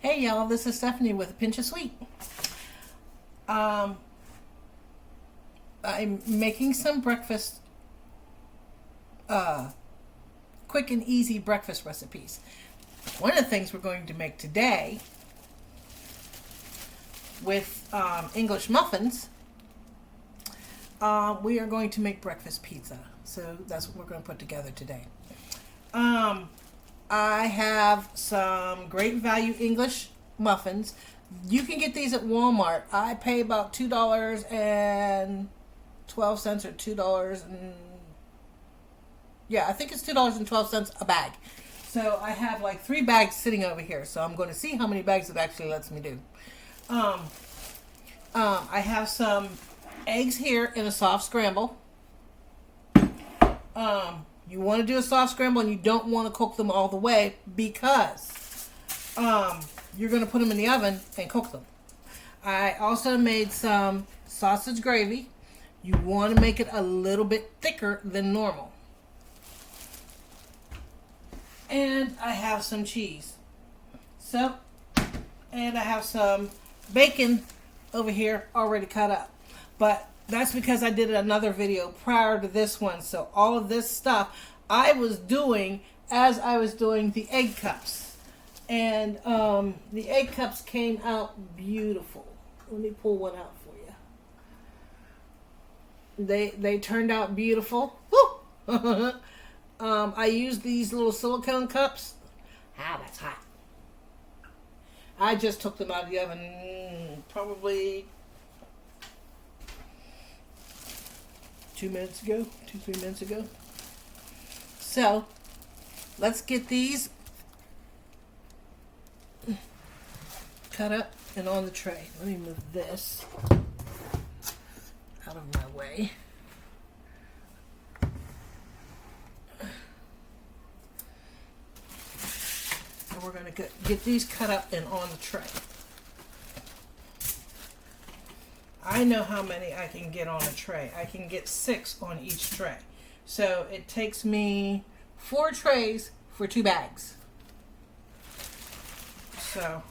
Hey y'all, this is Stephanie with a pinch of sweet. I'm making some breakfast, quick and easy breakfast recipes. One of the things we're going to make today with English Muffins, we are going to make breakfast pizza. So that's what we're going to put together today. I have some great value English muffins. You can get these at Walmart. I pay about $2.12 or $2 and I think it's $2.12 a bag. So I have like 3 bags sitting over here. So I'm going to see how many bags it actually lets me do. I have some eggs here in a soft scramble. You want to do a soft scramble and you don't want to cook them all the way because you're going to put them in the oven and cook them. I also made some sausage gravy. You want to make it a little bit thicker than normal. And I have some cheese. And I have some bacon over here already cut up. But that's because I did another video prior to this one. So all of this stuff I was doing as I was doing the egg cups. And the egg cups came out beautiful. Let me pull one out for you. They turned out beautiful. Woo! I used these little silicone cups. That's hot. I just took them out of the oven probably 3 minutes ago. So, let's get these cut up and on the tray. Let me move this out of my way. And we're going to get these cut up and on the tray. I know how many I can get on a tray. I can get 6 on each tray. So it takes me 4 trays for 2 bags. So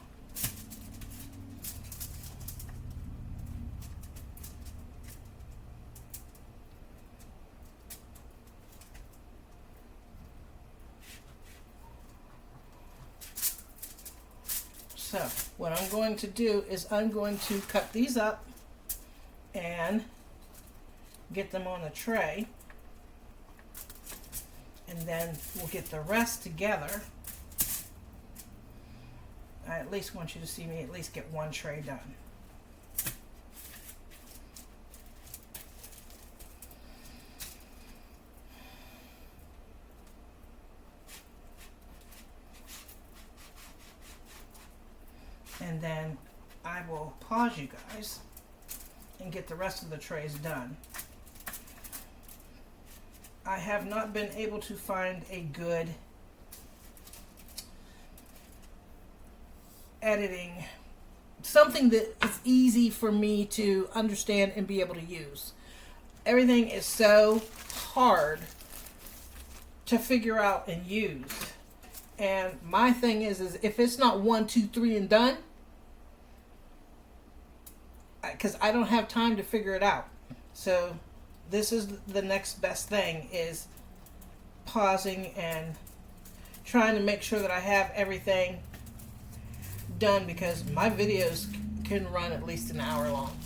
what I'm going to do is I'm going to cut these up and get them on the tray, and then we'll get the rest together. I at least want you to see me at least get 1 tray done. And then I will pause you guys and get the rest of the trays done. I have not been able to find a good editing, something that is easy for me to understand and be able to use. Everything is so hard to figure out and use. And my thing is if it's not 1, 2, 3 and done, because I don't have time to figure it out. So this is the next best thing, is pausing and trying to make sure that I have everything done, because my videos can run at least an hour long.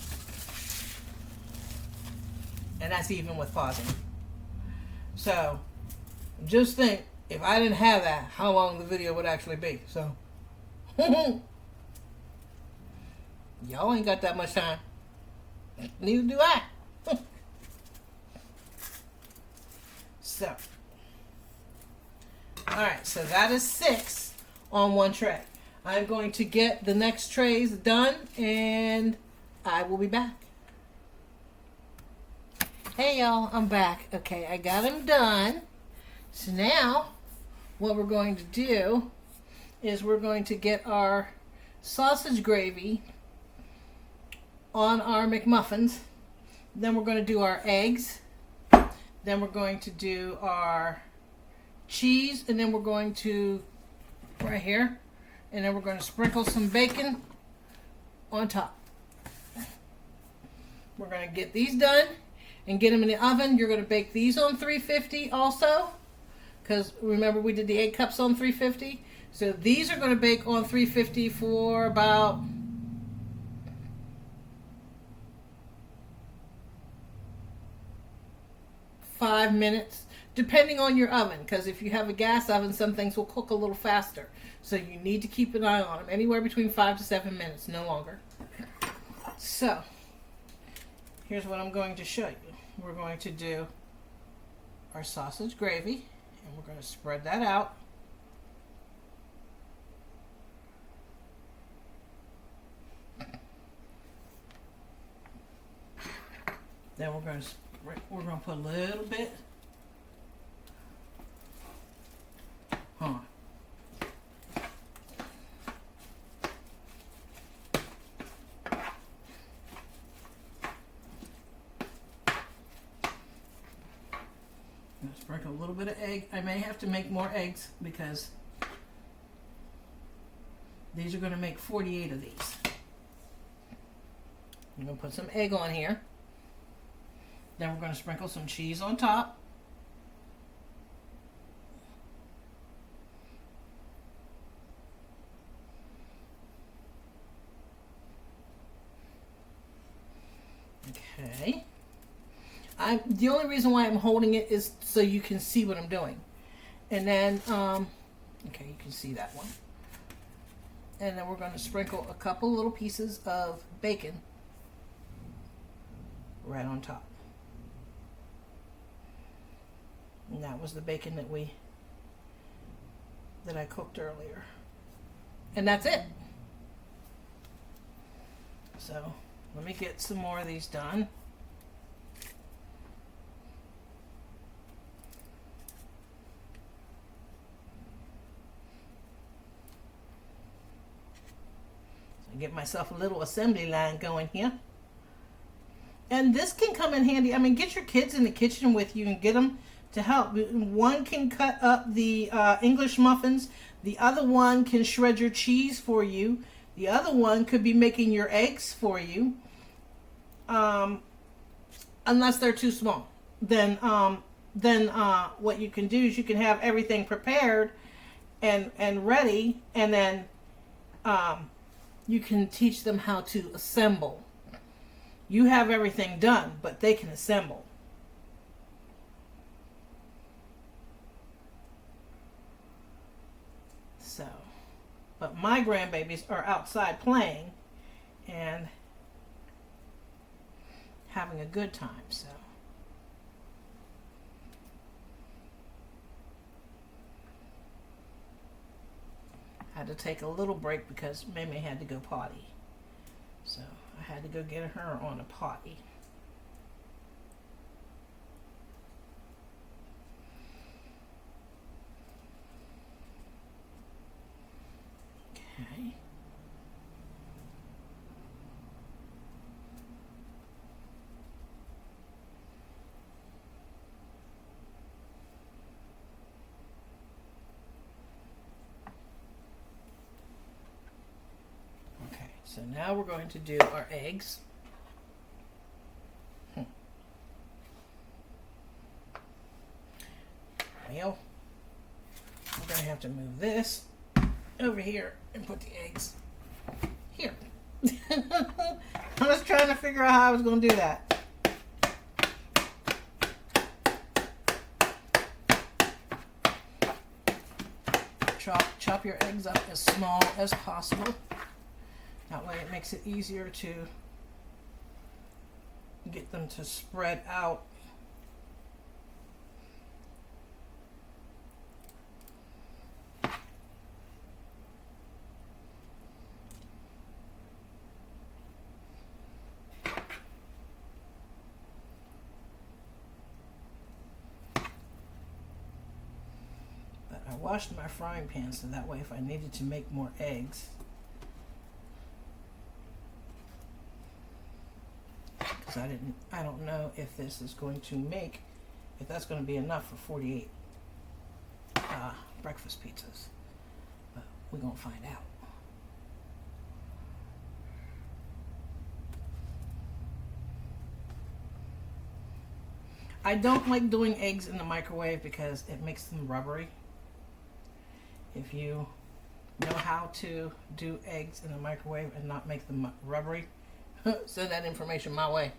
And that's even with pausing. So just think, if I didn't have that, how long the video would actually be. So y'all ain't got that much time. Neither do I. So, alright, so that is 6 on 1 tray. I'm going to get the next trays done and I will be back. Hey y'all, I'm back. Okay, I got them done. So now, what we're going to do is we're going to get our sausage gravy on our McMuffins. Then we're going to do our eggs. Then we're going to do our cheese. And then we're going to, right here, And then we're going to sprinkle some bacon on top. We're going to get these done and get them in the oven. You're going to bake these on 350 also, because remember we did the 8 cups on 350. So these are going to bake on 350 for about 5 minutes, depending on your oven, because if you have a gas oven, some things will cook a little faster. So you need to keep an eye on them, anywhere between 5 to 7 minutes, no longer. So here's what I'm going to show you. We're going to do our sausage gravy, and we're going to spread that out. Then we're going to put a little bit on. Sprinkle a little bit of egg. I may have to make more eggs because these are going to make 48 of these. I'm going to put some egg on here. Then we're going to sprinkle some cheese on top. Okay. The only reason why I'm holding it is so you can see what I'm doing. And then, okay, you can see that one. And then we're going to sprinkle a couple little pieces of bacon right on top. And that was the bacon that I cooked earlier. And that's it. So let me get some more of these done. So get myself a little assembly line going here. And this can come in handy. I mean, get your kids in the kitchen with you and get them to help. One can cut up the English muffins. The other one can shred your cheese for you. The other one could be making your eggs for you. Unless they're too small. Then what you can do is you can have everything prepared and ready, and then you can teach them how to assemble. You have everything done, but they can assemble. So, but my grandbabies are outside playing and having a good time, so. I had to take a little break because Mimi had to go potty. So I had to go get her on a potty. Okay. So now we're going to do our eggs. Well, we're going to have to move this over here and put the eggs here. I was trying to figure out how I was going to do that. Chop your eggs up as small as possible. That way it makes it easier to get them to spread out. But I washed my frying pan so that way if I needed to make more eggs, I don't know if this is going to make, if that's going to be enough for 48 breakfast pizzas, but we're going to find out. I don't like doing eggs in the microwave because it makes them rubbery. If you know how to do eggs in the microwave and not make them rubbery, send that information my way.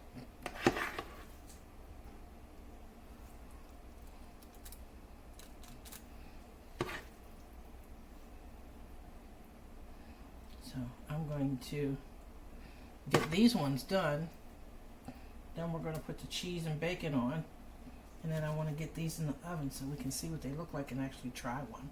So I'm going to get these ones done. Then we're going to put the cheese and bacon on. And then I want to get these in the oven so we can see what they look like and actually try one.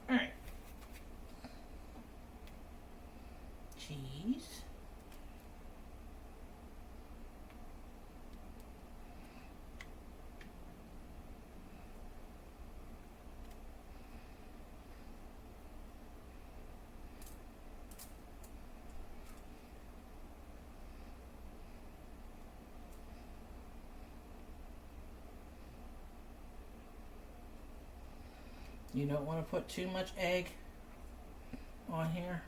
Alright. Cheese. You don't want to put too much egg on here.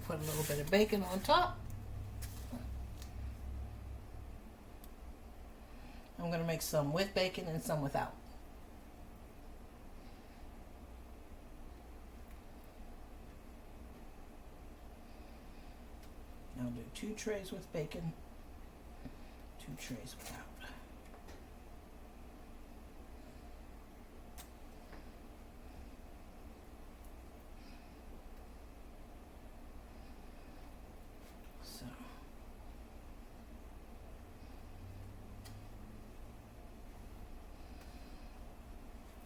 Put a little bit of bacon on top. I'm going to make some with bacon and some without. I'll do 2 trays with bacon, 2 trays without.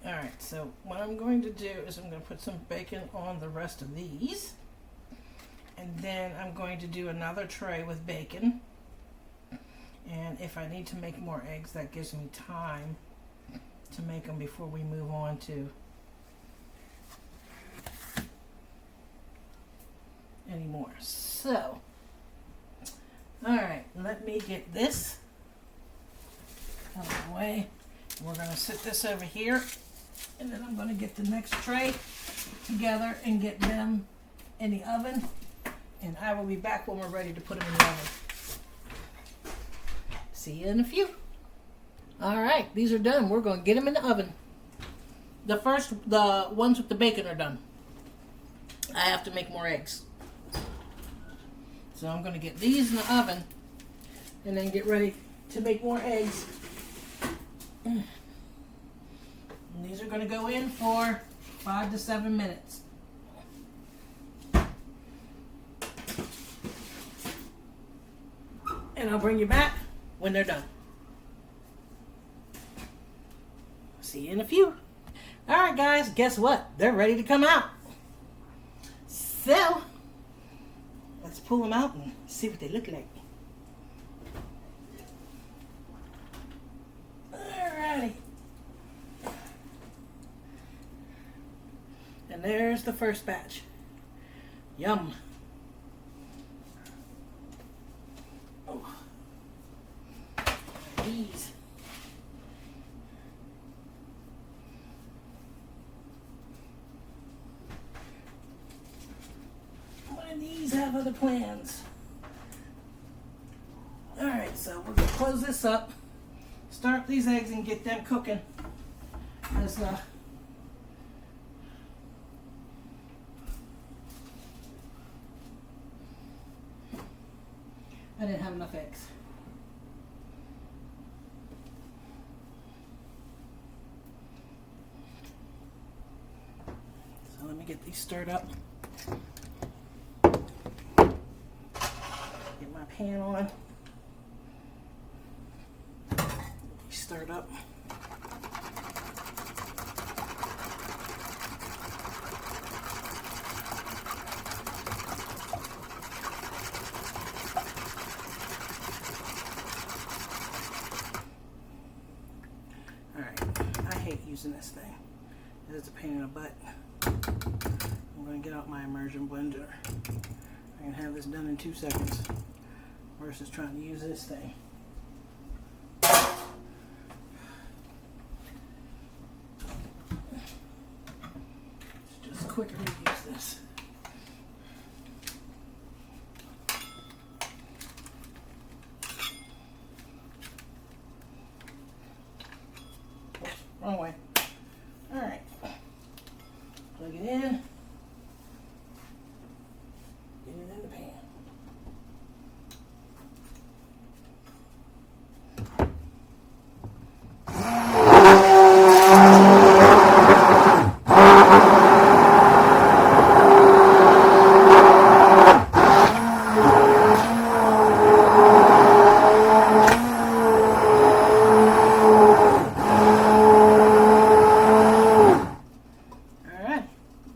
Alright, so what I'm going to do is I'm going to put some bacon on the rest of these. And then I'm going to do another tray with bacon. And if I need to make more eggs, that gives me time to make them before we move on to any more. So, alright, let me get this out of the way. We're going to sit this over here. And then I'm going to get the next tray together and get them in the oven. And I will be back when we're ready to put them in the oven. See you in a few. Alright, these are done. We're going to get them in the oven. The ones with the bacon are done. I have to make more eggs. So I'm going to get these in the oven and then get ready to make more eggs. And these are going to go in for 5 to 7 minutes. And I'll bring you back when they're done. See you in a few. Alright guys, guess what? They're ready to come out. So, let's pull them out and see what they look like. Alrighty. And there's the first batch. Yum. Oh. These. One of these have other plans. Alright, so we're going to close this up. Start these eggs and get them cooking. As I didn't have enough eggs. So let me get these stirred up. Get my pan on. Stir it up. Using this thing. It is a pain in the butt. I'm going to get out my immersion blender. I can have this done in 2 seconds versus trying to use this thing. It's just quicker to use this. Wrong way. All right. Plug it in. Get it in the pan.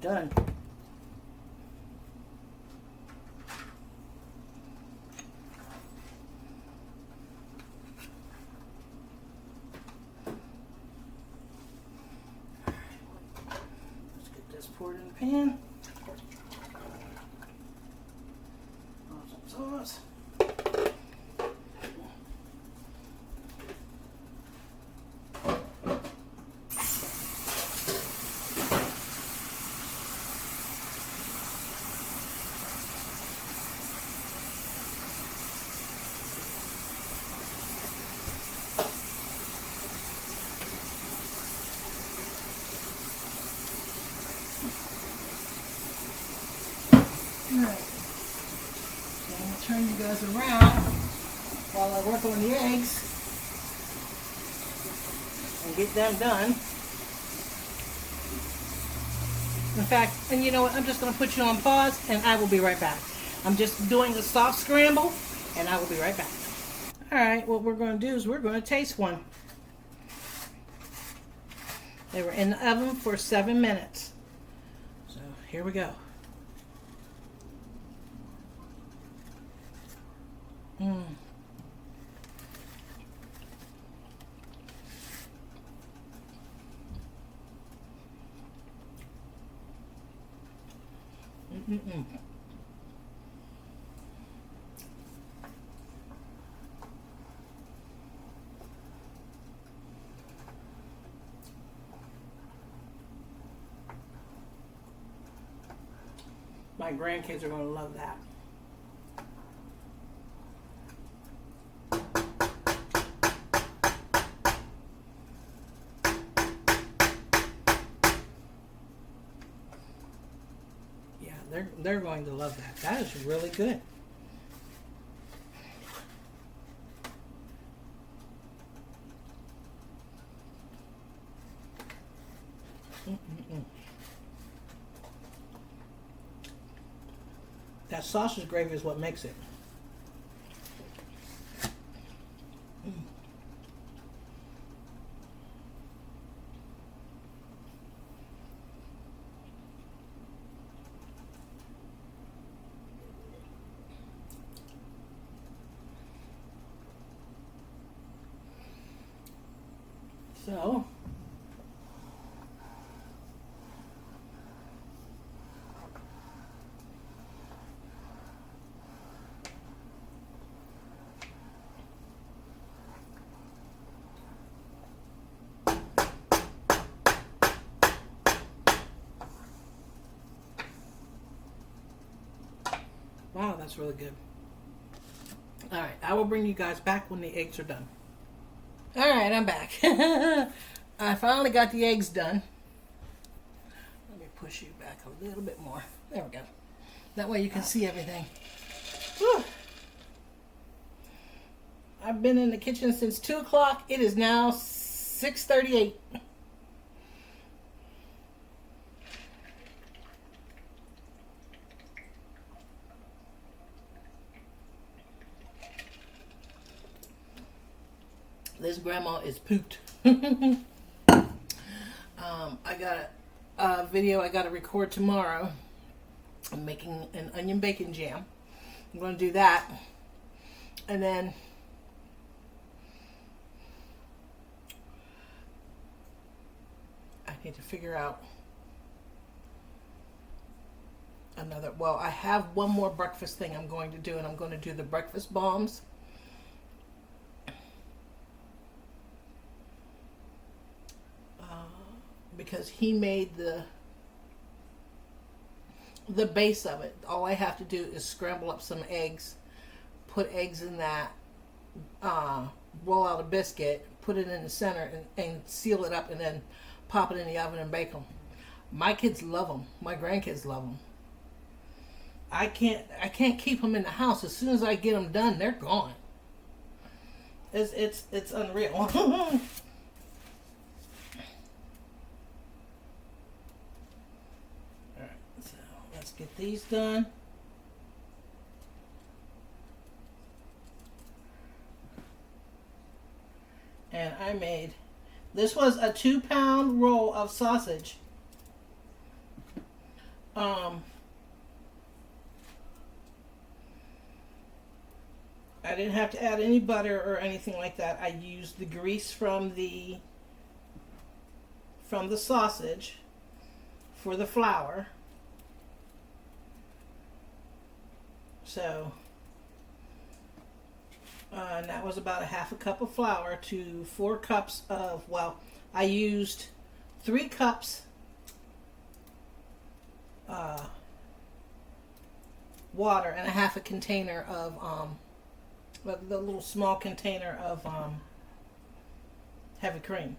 Done. Let's get this poured in the pan. Some sauce. Alright, so I'm going to turn you guys around while I work on the eggs and get them done. In fact, and you know what, I'm just going to put you on pause and I will be right back. I'm just doing a soft scramble and I will be right back. Alright, what we're going to do is we're going to taste one. They were in the oven for 7 minutes. So here we go. My grandkids are going to love that. They're going to love that. That is really good. That sausage gravy is what makes it. So, wow, that's really good. All right, I will bring you guys back when the eggs are done. All right, I'm back. I finally got the eggs done. Let me push you back a little bit more. There we go. That way you can see everything. Whew. I've been in the kitchen since 2 o'clock. It is now 6:38. This grandma is pooped. I got a video I got to record tomorrow. I'm making an onion bacon jam. I'm going to do that. And then I need to figure out another. Well, I have one more breakfast thing I'm going to do, and I'm going to do the breakfast bombs. Because he made the base of it. All I have to do is scramble up some eggs, put eggs in that, roll out a biscuit, put it in the center, and seal it up, and then pop it in the oven and bake them. My kids love them. My grandkids love them. I can't keep them in the house. As soon as I get them done, they're gone. It's unreal. Let's get these done. And I made, this was a 2-pound roll of sausage. I didn't have to add any butter or anything like that. I used the grease from the sausage for the flour. So, and that was about a half a cup of flour to 4 cups of, well, I used 3 cups water and a half a container of, the little small container of heavy cream.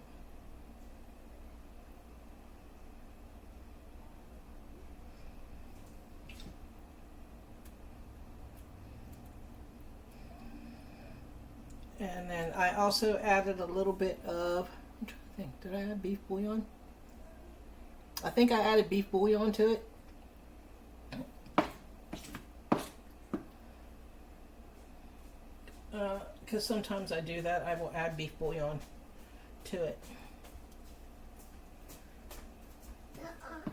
And then I also added a little bit of, I'm trying to think, did I add beef bouillon? I think I added beef bouillon to it. Because sometimes I do that. I will add beef bouillon to it.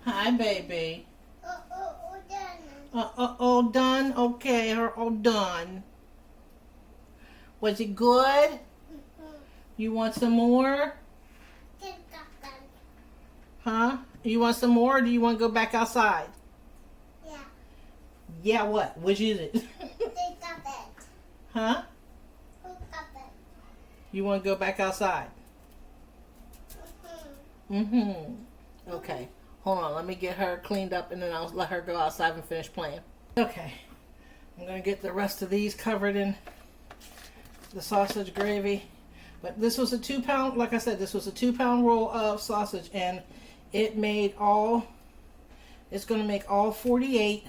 Hi, baby. All done? Okay, all done. Was it good? You want some more? Huh? You want some more, or do you want to go back outside? Yeah. Yeah, what? Which is it? Huh? You want to go back outside? Okay. Hold on. Let me get her cleaned up, and then I'll let her go outside and finish playing. Okay. I'm going to get the rest of these covered in the sausage gravy. But this was a 2-pound, like I said, this was a 2-pound roll of sausage, and it made all, it's going to make all 48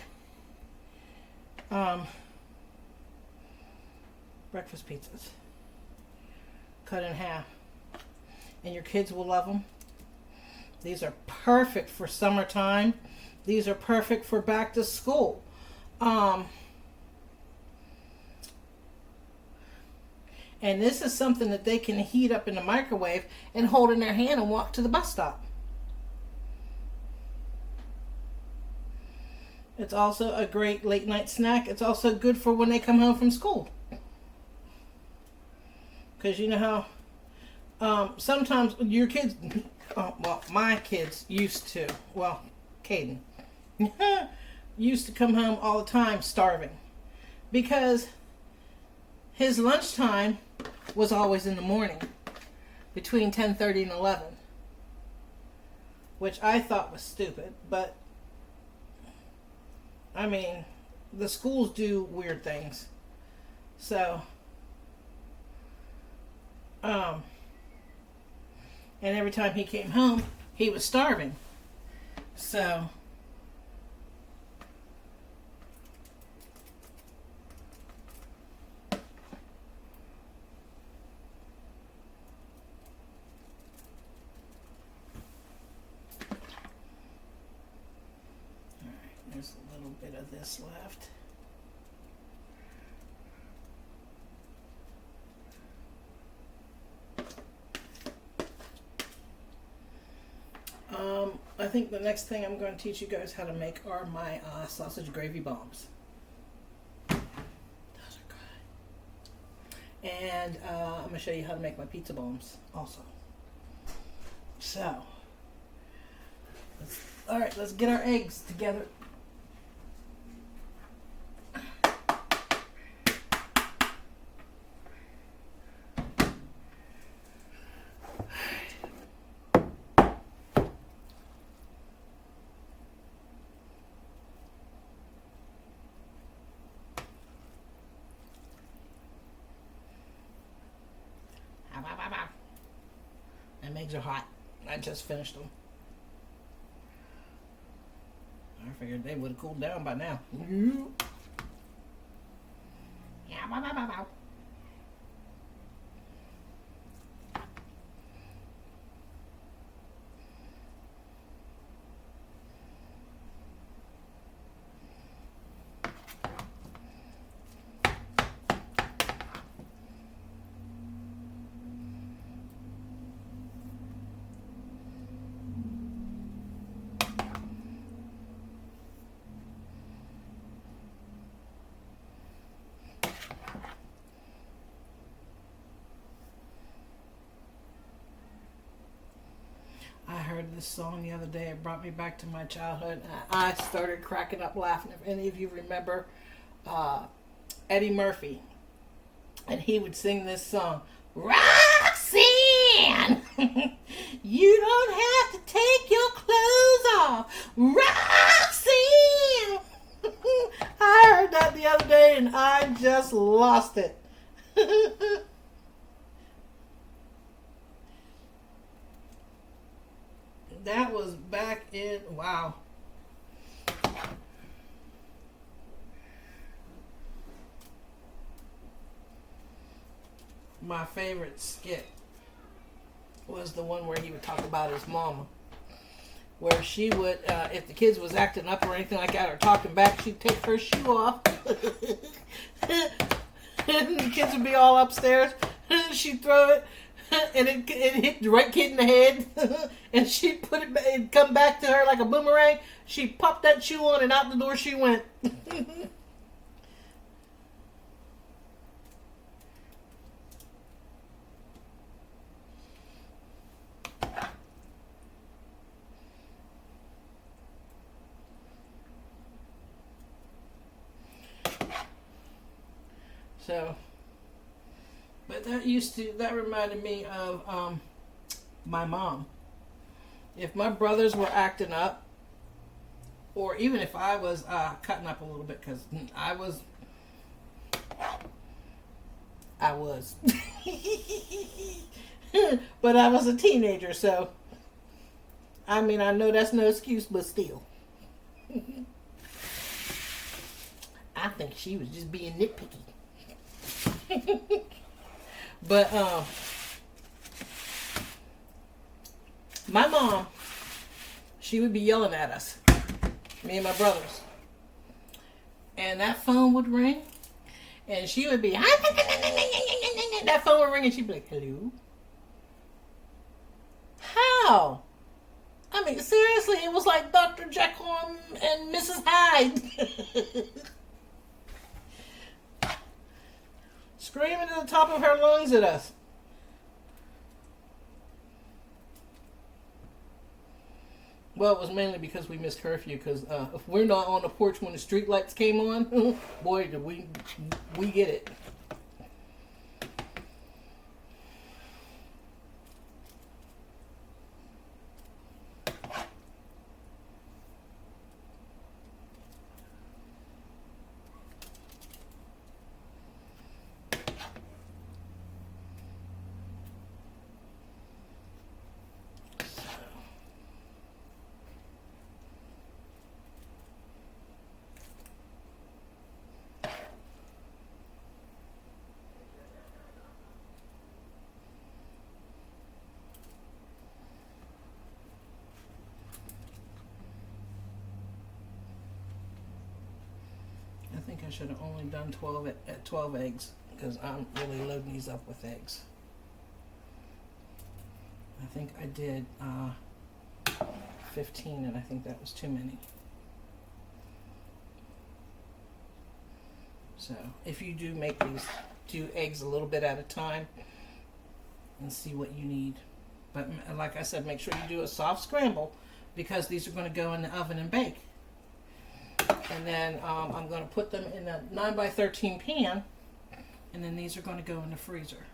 breakfast pizzas cut in half. And your kids will love them. These are perfect for summertime. These are perfect for back to school. And this is something that they can heat up in the microwave and hold in their hand and walk to the bus stop. It's also a great late night snack. It's also good for when they come home from school. Because you know how sometimes your kids, well, my kids used to, well, Caden, used to come home all the time starving. Because his lunchtime was always in the morning, between 10:30 and 11, which I thought was stupid, but I mean, the schools do weird things. So, and every time he came home, he was starving. So, there's a little bit of this left. think the next thing I'm going to teach you guys how to make are my sausage gravy bombs. Those are good. And I'm going to show you how to make my pizza bombs also. So, all right, let's get our eggs together. Them eggs are hot. I just finished them. I figured they would have cooled down by now. I heard this song the other day. It brought me back to my childhood. I started cracking up laughing. If any of you remember Eddie Murphy, and he would sing this song, Roxanne, you don't have to take your clothes off, Roxanne. I heard that the other day and I just lost it. That was back in, wow. My favorite skit was the one where he would talk about his mama. Where she would, if the kids was acting up or anything like that or talking back, she'd take her shoe off. And the kids would be all upstairs. She'd throw it. And it hit the right kid in the head, and she put it back, it'd come back to her like a boomerang. She popped that shoe on, and out the door she went. So. But that reminded me of my mom. If my brothers were acting up, or even if I was cutting up a little bit, because I was. But I was a teenager, so. I mean, I know that's no excuse, but still. I think she was just being nitpicky. But my mom, she would be yelling at us, me and my brothers, and that phone would ring, and she would be that phone would ring, and she'd be like, "Hello." How? I mean, seriously, it was like Dr. Jekyll and Mrs. Hyde. Screaming to the top of her lungs at us. Well, it was mainly because we missed curfew, because if we're not on the porch when the street lights came on, boy, did we get it. I think I should have only done 12 eggs, because I'm really loading these up with eggs. I think I did 15, and I think that was too many. So if you do make these, do eggs a little bit at a time and see what you need. But like I said, make sure you do a soft scramble because these are going to go in the oven and bake. And then I'm going to put them in a 9x13 pan, and then these are going to go in the freezer.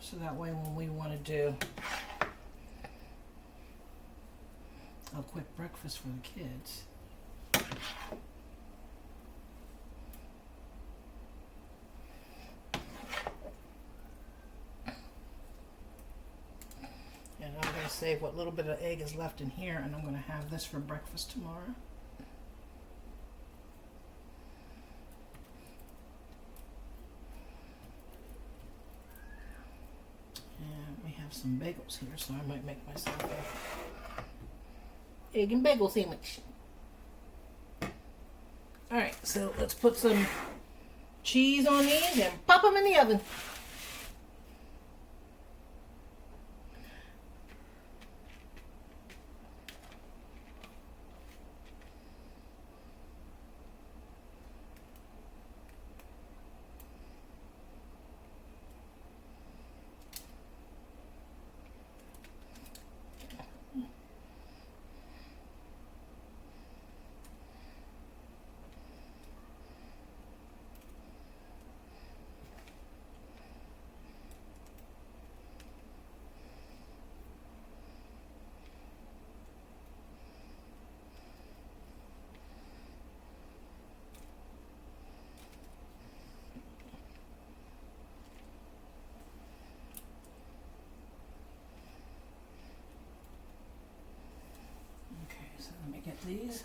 So that way when we want to do a quick breakfast for the kids. And I'm going to save what little bit of egg is left in here, and I'm going to have this for breakfast tomorrow. Some bagels here, so I might make myself a egg and bagel sandwich. Alright, so let's put some cheese on these and pop them in the oven. So let me get these.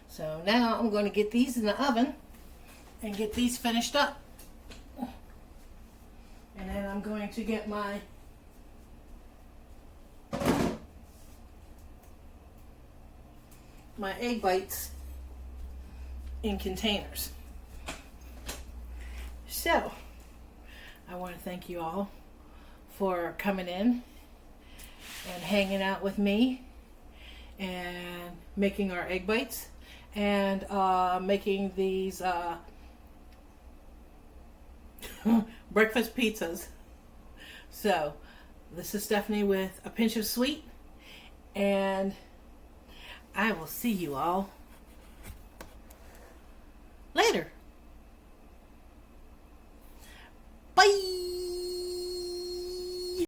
So now I'm going to get these in the oven and get these finished up. And then I'm going to get my egg bites in containers. So I want to thank you all for coming in and hanging out with me and making our egg bites and making these breakfast pizzas. So this is Stephanie with a pinch of sweet, and I will see you all